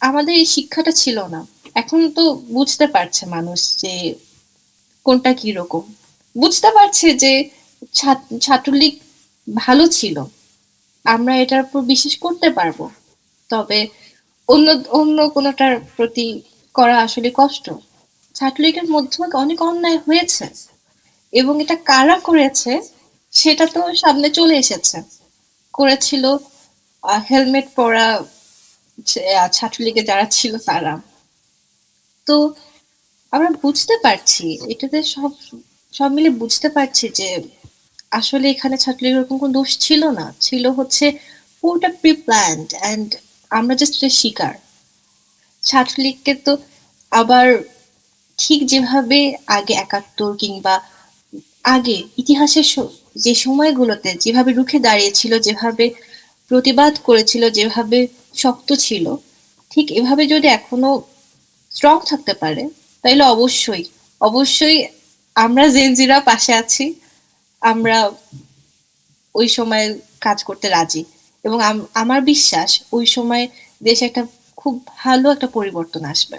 আমাদের এই শিক্ষাটা ছিল না। এখন তো বুঝতে পারছে মানুষ যে কোনটা কিরকম। বুঝতে পারছে যে ছাত্রলীগ ভালো ছিল, আমরা এটার উপর বিশ্বাস করতে পারবো। তবে অন্য অন্য কোনোটার প্রতি করা আসলে কষ্ট। ছাত্রলীগের মধ্যে অনেক অন্যায় হয়েছে, এবং এটা কারা করেছে সেটা তো সামনে চলে এসেছে। করেছিল হেলমেট পরা ছাত্রলীগে যারা ছিল তারা। তো আমরা বুঝতে পারছি, এটাতে সব সব মিলে বুঝতে পারছি যে আসলে এখানে ছাত্রলীগের ওরকম কোনো দোষ ছিল না, ছিল হচ্ছে পুরোটা প্রি প্ল্যান্ড, অ্যান্ড আমরা জাস্ট শিকার। ছাত্রলীগকে তো আবার ঠিক যেভাবে আগে ৭১ কিংবা আগে ইতিহাসের যে সময়গুলোতে যেভাবে রুখে দাঁড়িয়েছিল, যেভাবে প্রতিবাদ করেছিল, যেভাবে শক্ত ছিল, ঠিক এভাবে যদি এখনো স্ট্রং থাকতে পারে, তাইলে অবশ্যই অবশ্যই আমরা জেনজিরা পাশে আছি। আমরা ওই সময় কাজ করতে রাজি, এবং আমার বিশ্বাস ওই সময় দেশে একটা খুব ভালো একটা পরিবর্তন আসবে।